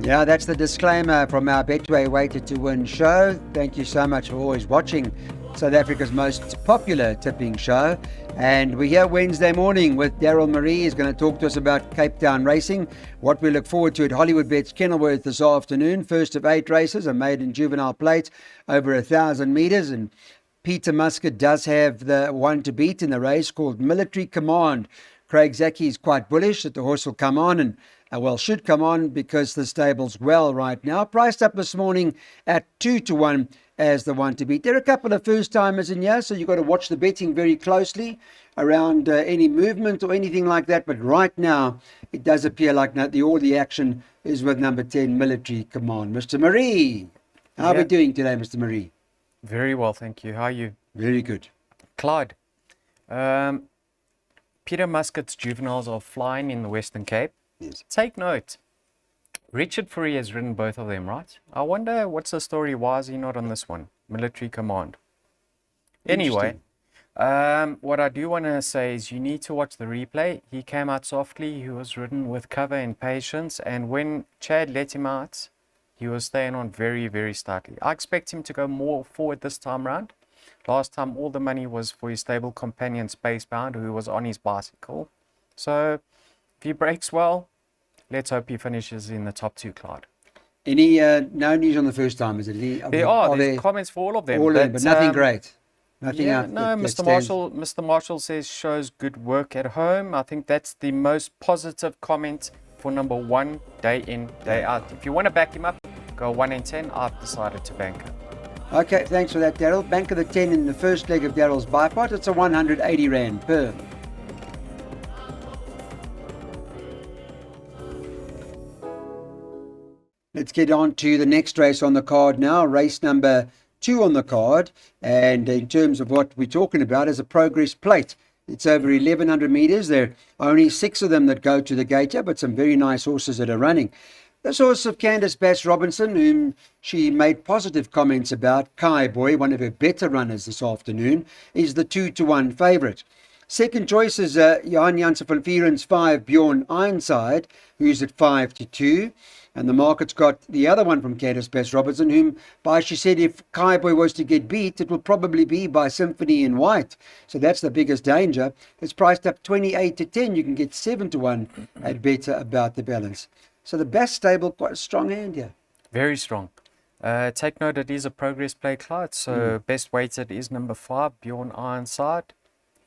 Yeah, that's the disclaimer from our Betway Weighted to Win show. Thank you so much for always watching South Africa's most popular tipping show. And we're here Wednesday morning with Daryl Marie. He's going to talk to us about Cape Town racing, what we look forward to at Hollywood Bets Kenilworth this afternoon. First of 8 races, a maiden juvenile plate, over 1,000 metres. And Peter Muscat does have the one to beat in the race called Military Command. Craig Zaki is quite bullish that the horse will come on and should come on because the stable's well right now. Priced up this morning at 2-1 as the one to beat. There are a couple of first timers in here, so you've got to watch the betting very closely around any movement or anything like that. But right now, it does appear like all the action is with number 10, Military Command. Mr. Marie, how are we doing today, Mr. Marie? Very well, thank you. How are you? Very good. Clyde, Peter Muscat's juveniles are flying in the Western Cape. Yes. Take note. Richard Fourie has ridden both of them, right? I wonder what's the story. Why is he not on this one? Military Command. Anyway, what I do want to say is you need to watch the replay. He came out softly. He was ridden with cover and patience. And when Chad let him out, he was staying on very, very slightly. I expect him to go more forward this time round. Last time, all the money was for his stable companion, Spacebound, who was on his bicycle. So, if he breaks well, let's hope he finishes in the top 2, Clyde. Any no news on the first time, is it? There's comments for all of them. But nothing great. Nothing yeah, out. No, Mr. Marshall says shows good work at home. I think that's the most positive comment for number 1, day in, day out. If you want to back him up, go 1 in 10. I've decided to bank him. Okay, thanks for that, Daryl. Bank of the 10 in the first leg of Daryl's bipod. It's a 180 Rand per. Let's get on to the next race on the card now. Race number 2 on the card. And in terms of what we're talking about is a progress plate. It's over 1,100 metres. There are only 6 of them that go to the gate here, but some very nice horses that are running. This horse of Candice Bass Robinson, whom she made positive comments about, Kai Boy, one of her better runners this afternoon, is the 2-1 favourite. Second choice is Johan Janssen van Vieren's 5, Bjorn Ironside, who's at 5-2. And the market's got the other one from Candice Bass Robinson, whom, she said, if Kai Boy was to get beat, it will probably be by Symphony in White. So that's the biggest danger. It's priced up 28-10. You can get 7-1 at better about the balance. So the Bass stable, quite a strong hand here. Very strong. Take note, it is a progress play, Clyde. So best weighted is number 5, Bjorn Ironside.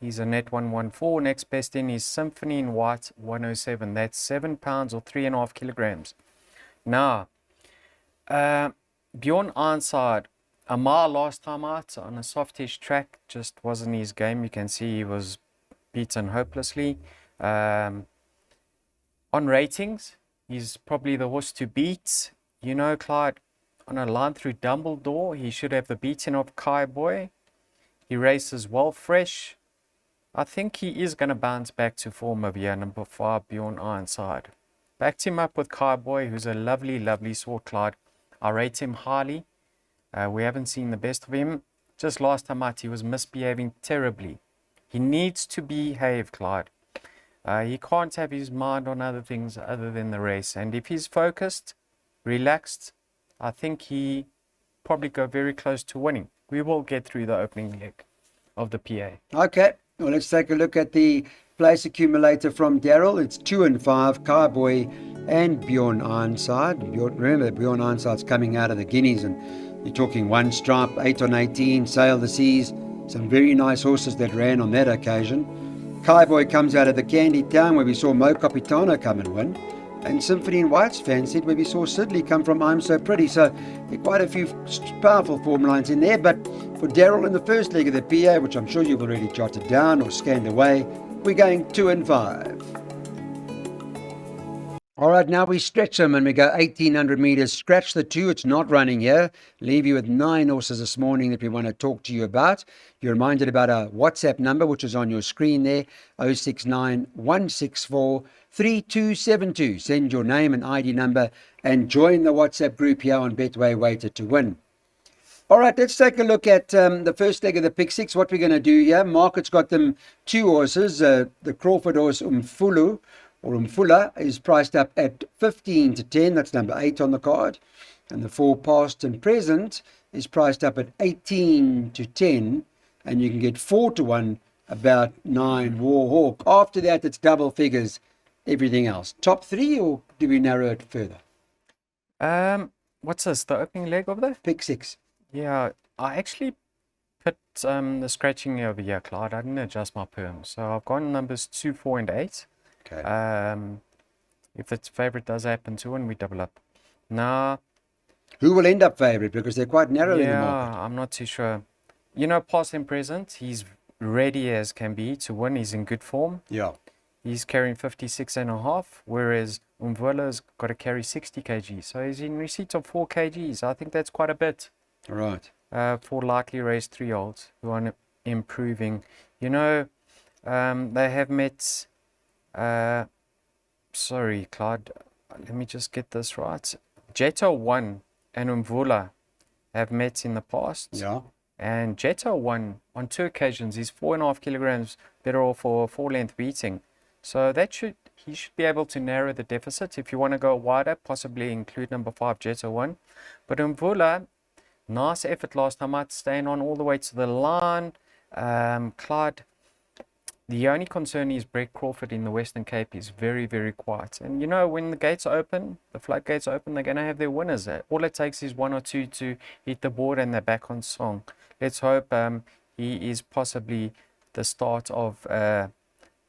He's a net 114. Next best in is Symphony in White, 107. That's 7 pounds or 3.5 kilograms. Now, Bjorn Ironside, a mile last time out on a softish track, just wasn't his game. You can see he was beaten hopelessly. On ratings, he's probably the horse to beat. You know, Clyde, on a line through Dumbledore, he should have the beating of Kai Boy. He races well fresh. I think he is going to bounce back to form of year number 5, Bjorn Ironside. Backed him up with Kai Boy, who's a lovely, lovely sort, Clyde. I rate him highly. We haven't seen the best of him. Just last time out, he was misbehaving terribly. He needs to behave, Clyde. He can't have his mind on other things other than the race. And if he's focused, relaxed, I think he probably go very close to winning. We will get through the opening leg of the PA. Okay, well, let's take a look at the place accumulator from Daryl. It's 2 and 5, Kai Boy and Bjorn Ironside. Remember that Bjorn Ironside's coming out of the Guineas, and you're talking One Stripe, 8 on 18, Sail the Seas. Some very nice horses that ran on that occasion. Kai Boy comes out of the Candy Town, where we saw Mo Capitano come and win. And Symphony in White's fancied, where we saw Sidley come from I'm So Pretty. So there are quite a few powerful form lines in there. But for Daryl in the first leg of the PA, which I'm sure you've already jotted down or scanned away, we're going 2 and 5. All right, now we stretch them and we go 1,800 metres. Scratch the 2. It's not running here. Leave you with 9 horses this morning that we want to talk to you about. You're reminded about our WhatsApp number, which is on your screen there, 069 164 3272. Send your name and ID number and join the WhatsApp group here on Betway Weighted to Win. All right, let's take a look at the first leg of the Pick Six. What we're going to do here, Market's got them 2 horses. The Crawford horse, Umfulu, or Umfula, is priced up at 15 to 10. That's number 8 on the card. And the 4 Past and Present is priced up at 18 to 10. And you can get 4 to 1, about 9 Warhawk. After that, it's double figures, everything else. Top 3, or do we narrow it further? What's this? The opening leg of that? Pick 6. Yeah, I actually put the scratching over here, Clyde. I didn't adjust my perm. So I've gone numbers 2, 4, and 8. Okay. If its favorite does happen to win, we double up. Now, who will end up favorite? Because they're quite narrow in the market. Yeah, I'm not too sure. Past and present, he's ready as can be to win. He's in good form. Yeah. He's carrying 56.5, whereas Umvula's got to carry 60 kg. So he's in receipt of 4 kgs. I think that's quite a bit. Right. For lightly raised 3-year-olds who are improving. They have met... sorry, Clyde. Let me just get this right. Jetto 1 and Umvula have met in the past. Yeah. And Jetto won on 2 occasions. He's 4.5 kilograms better off for a 4-length beating. So he should be able to narrow the deficit. If you want to go wider, possibly include number 5, Jetto 1. But Umvula, nice effort last time out, staying on all the way to the line. Clyde, the only concern is Brett Crawford in the Western Cape is very, very quiet. And when the gates open, the floodgates open, they're going to have their winners. All it takes is 1 or 2 to hit the board and they're back on song. Let's hope he is possibly the start of a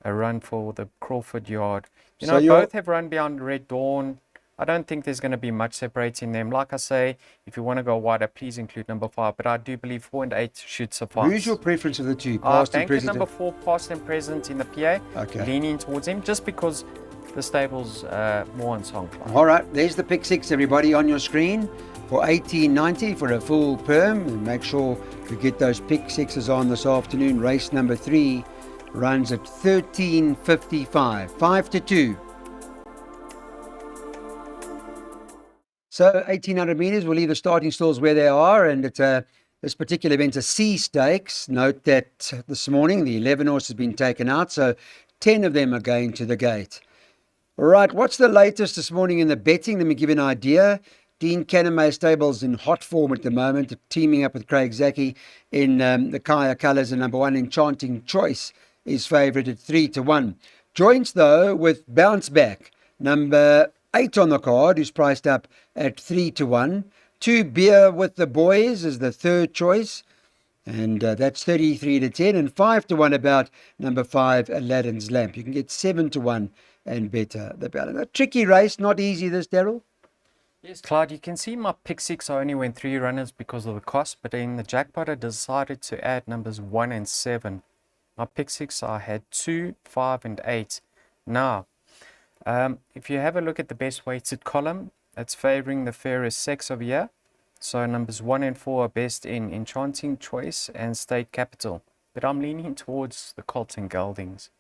run for the Crawford yard. Both have run beyond Red Dawn. I don't think there's going to be much separating them. Like I say, if you want to go wider, please include number 5. But I do believe 4 and 8 should suffice. Who's your preference of the 2? Past and present? Number 4, Past and Present in the PA. Okay. Leaning towards him, just because the stable's more on song. All right, there's the pick 6, everybody, on your screen for $18.90 for a full perm. And make sure you get those pick 6s on this afternoon. Race number 3 runs at 13.55, 5 to 2. So 1,800 meters, we'll leave the starting stalls where they are, and it's this particular event's a C stakes. Note that this morning the 11 horse has been taken out, so 10 of them are going to the gate. All right, what's the latest this morning in the betting? Let me give you an idea. Dean Canamay Stables in hot form at the moment, teaming up with Craig Zaki in the Kaya colours, and number 1 Enchanting Choice is favourite at 3 to 1. Joints though with Bounce Back, number 8 on the card, who's priced up at 3 to 1. 2 Beer with the Boys is the third choice, and that's 33 to 10. And 5 to 1 about number 5 Aladdin's Lamp. You can get 7 to 1 and better the balance. A tricky race, not easy this, Daryl. Yes, Clyde, you can see my pick 6 I only went 3 runners because of the cost, but in the jackpot I decided to add numbers 1 and 7. My pick 6 I had 2, 5 and 8. Now, if you have a look at the best weighted column, it's favouring the fairest sex of year. So numbers 1 and 4 are best in Enchanting Choice and State Capital. But I'm leaning towards the Colt and Geldings.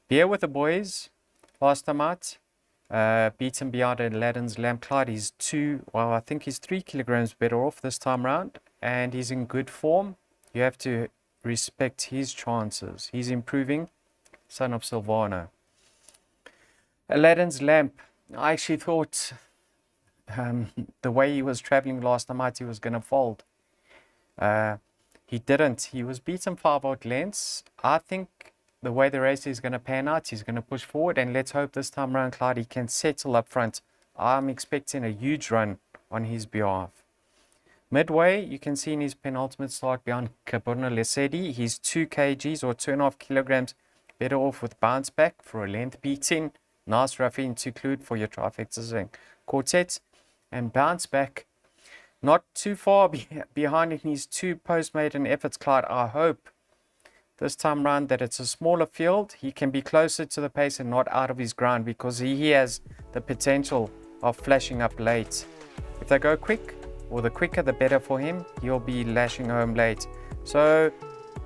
Beer with the Boys, last time out, beaten beyond Aladdin's Lamp. Clyde, he's 3 kilograms better off this time round, and he's in good form. You have to respect his chances. He's improving, son of Silvano. Aladdin's Lamp, I actually thought the way he was travelling last time out, he was going to fold. He didn't. He was beaten 5 odd lengths. I think the way the race is going to pan out, he's going to push forward, and let's hope this time around, Clyde, he can settle up front. I'm expecting a huge run on his behalf. Midway, you can see in his penultimate start behind Caberno Lesedi, he's 2 kgs or 2.5 kilograms better off with Bounce Back for a length beating. Nice roughing to include for your trifectas and quartets. And Bounce Back, not too far behind in his 2 post-maiden efforts, Clyde. I hope this time round that it's a smaller field. He can be closer to the pace and not out of his ground, because he has the potential of flashing up late. If they go quick, or the quicker the better for him, he'll be lashing home late. So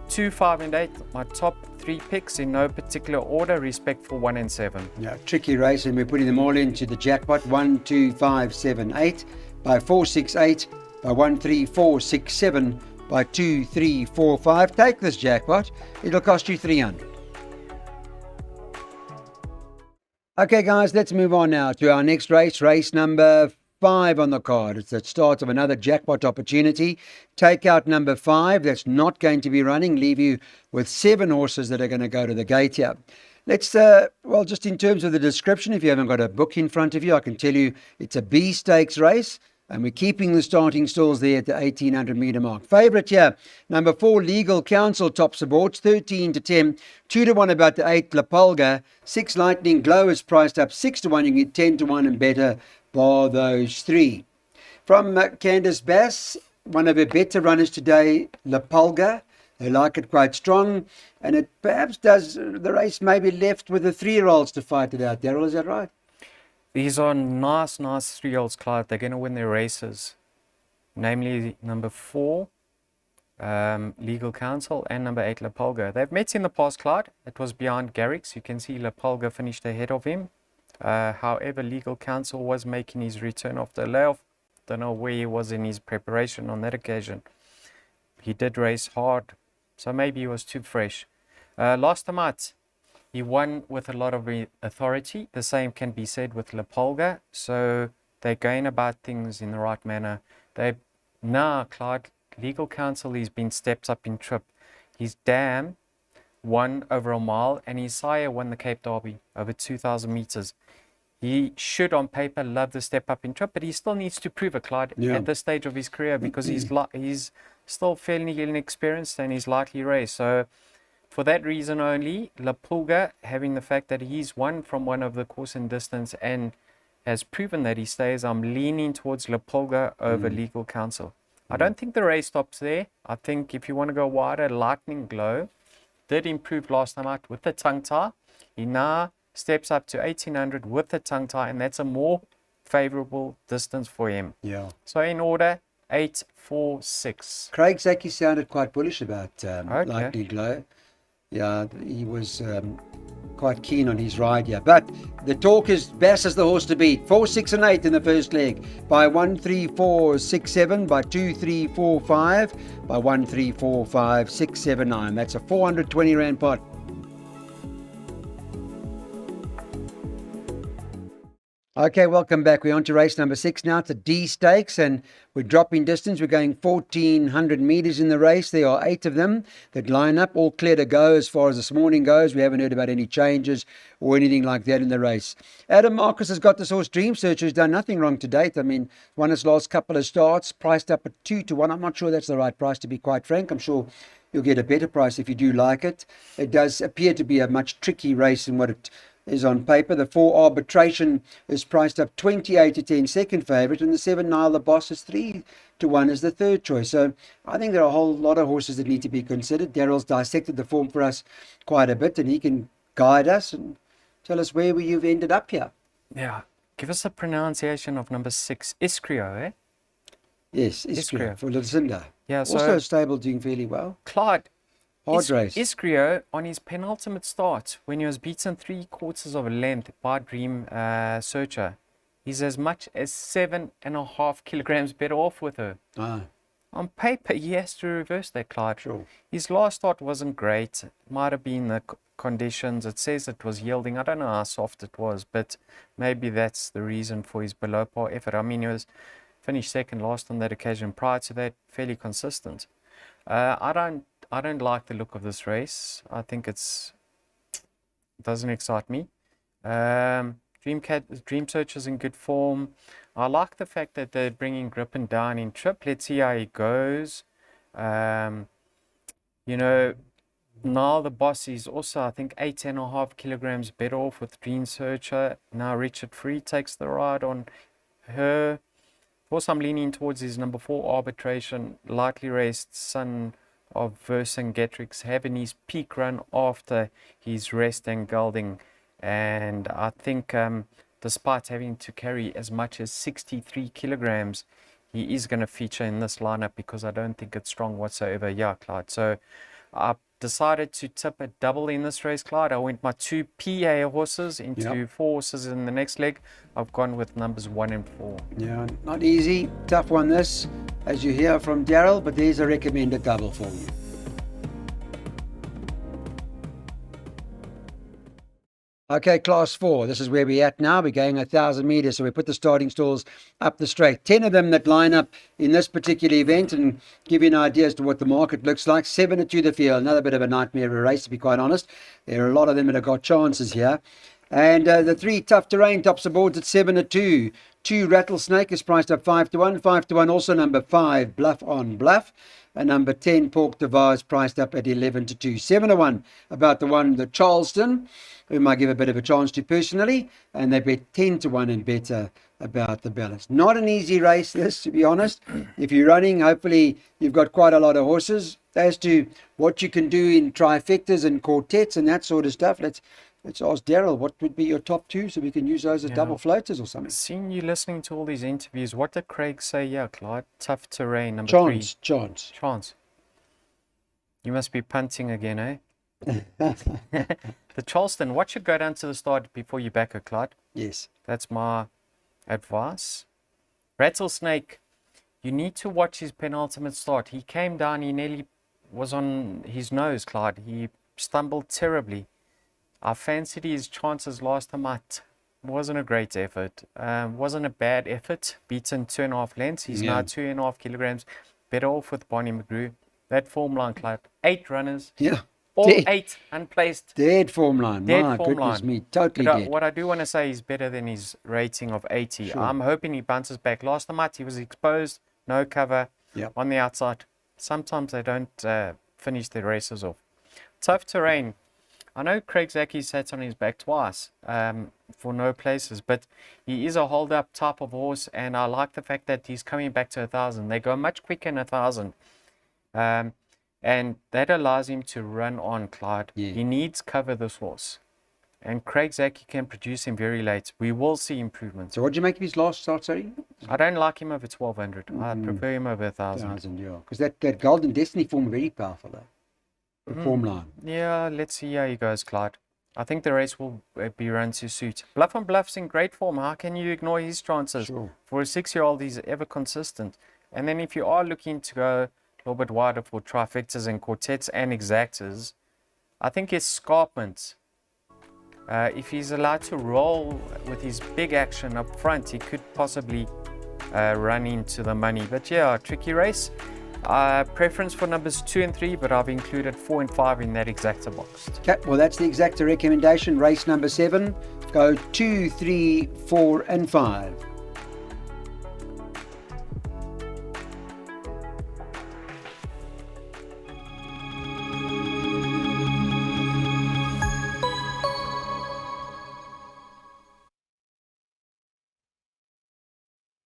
2, 5 and 8, my top 3 picks in no particular order, respect for 1 and 7. Yeah, tricky race, and we're putting them all into the jackpot. 1, 2, 5, 7, 8, by 4, 6, 8, by 1, 3, 4, 6, 7, by 2, 3, 4, 5. Take this jackpot. It'll cost you 300. Okay, guys, let's move on now to our next race, race number 5 on the card. It's the start of another jackpot opportunity. Take out number 5. That's not going to be running. Leave you with 7 horses that are going to go to the gate here. Let's, just in terms of the description, if you haven't got a book in front of you, I can tell you it's a B stakes race. And we're keeping the starting stalls there at the 1800 metre mark. Favourite here, number 4, Legal Counsel, tops the boards, 13 to 10. 2 to 1 about the 8, La Pulga. 6, Lightning Glow is priced up 6 to 1. You can get 10 to 1 and better, bar those 3. From Candice Bass, one of her better runners today, La Pulga. They like it quite strong. And it perhaps does the race maybe left with the 3-year-olds to fight it out. Daryl, is that right? These are nice 3-year-olds, Clyde. They're going to win their races. Namely, number 4, Legal Counsel, and number 8, La Pulga. They've met in the past, Clyde. It was behind Garrix. You can see La Pulga finished ahead of him. However, Legal Counsel was making his return after a layoff. Don't know where he was in his preparation on that occasion. He did race hard, so maybe he was too fresh. Last time out, he won with a lot of authority. The same can be said with La Pulga. So they're going about things in the right manner. Clyde, Legal Counsel, he's been stepped up in trip. His dam won over a mile, and his sire won the Cape Derby over 2,000 meters. He should, on paper, love the step up in trip, but he still needs to prove it, Clyde, at this stage of his career, because he's still fairly inexperienced and he's lightly raced. So for that reason only, La Pulga, having the fact that he's won from one of the course and distance and has proven that he stays, I'm leaning towards La Pulga over Legal Counsel. I don't think the race stops there. I think if you want to go wider, Lightning Glow did improve last time out with the tongue tie. He now steps up to 1800 with the tongue tie, and that's a more favorable distance for him. Yeah. So in order, 8, 4, 6. Craig Zaki sounded quite bullish about Lightning Glow. Yeah, he was quite keen on his ride here. But the talk is Bass is the horse to beat. 4, 6 and 8 in the first leg. By 1, 3, 4, 6, 7. By 2, 3, 4, 5. By 1, 3, 4, 5, 6, 7, 9. That's a 420 Rand pot. Okay, welcome back. We're on to race number 6 now. It's a D stakes, and we're dropping distance. We're going 1,400 meters in the race. There are 8 of them that line up, all clear to go as far as this morning goes. We haven't heard about any changes or anything like that in the race. Adam Marcus has got this horse. Dream Searcher has done nothing wrong to date. I mean, won his last couple of starts, priced up at 2 to 1. I'm not sure that's the right price, to be quite frank. I'm sure you'll get a better price if you do like it. It does appear to be a much tricky race than what it is on paper. The 4 Arbitration is priced up 28 to 10, second favourite, and the 7 Nile the Boss is 3 to 1 as the third choice. So I think there are a whole lot of horses that need to be considered. Daryl's dissected the form for us quite a bit, and he can guide us and tell us where you've ended up here. Yeah, give us a pronunciation of number 6, Iskrio, eh? Yes, Iskrio for Lucinda. Yeah, so also stable, doing fairly well. Clyde, Hard race. Iskrio, on his penultimate start, when he was beaten 3/4 of a length by Dream Searcher, he's as much as 7.5 kilograms better off with her. On paper, he has to reverse that, Clyde. Sure. His last start wasn't great. It might have been the conditions. It says it was yielding. I don't know how soft it was, but maybe that's the reason for his below par effort. I mean, he was finished second last on that occasion. Prior to that, fairly consistent. I don't like the look of this race. I think it doesn't excite me. Dream Searcher's in good form. I like the fact that they're bringing Gripen down in trip. Let's see how he goes. Now the Boss is also, I think, 8.5 kilograms better off with Dream Searcher. Now Richard Free takes the ride on her. Of course, I'm leaning towards his number 4 Arbitration, lightly raced son of Vercingetorix, having his peak run after his rest and gelding. And I think despite having to carry as much as 63 kilograms, he is going to feature in this lineup because I don't think it's strong whatsoever. Yeah, Clyde. So I decided to tip a double in this race, Clyde. I went my 2 PA horses into 4 horses in the next leg. I've gone with numbers 1 and 4. Yeah, not easy. Tough one this, as you hear from Daryl, but there's a recommended double for you. Okay, class 4. This is where we're at now. We're going 1,000 meters. So we put the starting stalls up the straight. 10 of them that line up in this particular event, and give you an idea as to what the market looks like. 7 to the field. Another bit of a nightmare of a race, to be quite honest. There are a lot of them that have got chances here. And the 3 Tough Terrain tops the boards at 7 to 2. 2 Rattlesnake is priced up 5 to 1. 5 to 1 also number 5 Bluff on Bluff. And number 10 Pork de Vase priced up at 11 to 2. 7 to 1 about the Charleston, whom I give a bit of a chance to personally. And they bet 10 to 1 and better about the balance. Not an easy race, this, to be honest. If you're running, hopefully you've got quite a lot of horses. As to what you can do in trifectas and quartets and that sort of stuff, let's ask Daryl, what would be your top 2 so we can use those as double floaters or something? Seeing you listening to all these interviews, what did Craig say? Yeah, Clyde. Tough Terrain, number 3. Chance. You must be punting again, eh? The Charleston, what should go down to the start before you back it, Clyde? Yes. That's my advice. Rattlesnake, you need to watch his penultimate start. He came down, he nearly was on his nose, Clyde. He stumbled terribly. I fancied his chances last time out. Wasn't a great effort. Wasn't a bad effort. Beaten 2.5 lengths. He's now 2.5 kilograms better off with Barney McGrew. That form line, Clyde. 8 runners. Yeah. All Dead. 8 unplaced. Dead form line. Dead My form goodness line. me. Totally But dead. what I do want to say is better than his rating of 80. Sure. I'm hoping he bounces back. Last time out, he was exposed. No cover on the outside. Sometimes they don't finish their races off. Tough Terrain. I know Craig Zaki sat on his back twice for no places, but he is a hold-up type of horse, and I like the fact that he's coming back to 1,000. They go much quicker in 1,000, and that allows him to run on, Clyde. Yeah. He needs cover, this horse, and Craig Zaki can produce him very late. We will see improvements. So what did you make of his last start, sorry? I don't like him over 1,200. I prefer him over 1,000. 1,000, yeah. Because that Golden Destiny form very powerful, though. The form line. Yeah, let's see how he goes, Clyde. I think the race will be run to suit. Bluff on Bluff's in great form. How can you ignore his chances? Sure. For a 6-year-old, he's ever consistent. And then if you are looking to go a little bit wider for trifectas and quartets and exactas, I think Escarpment, if he's allowed to roll with his big action up front, he could possibly run into the money. But yeah, tricky race. Preference for numbers 2 and 3, but I've included 4 and 5 in that exacta box. Okay, well, that's the exacta recommendation. Race number 7. Go 2, 3, 4, and 5.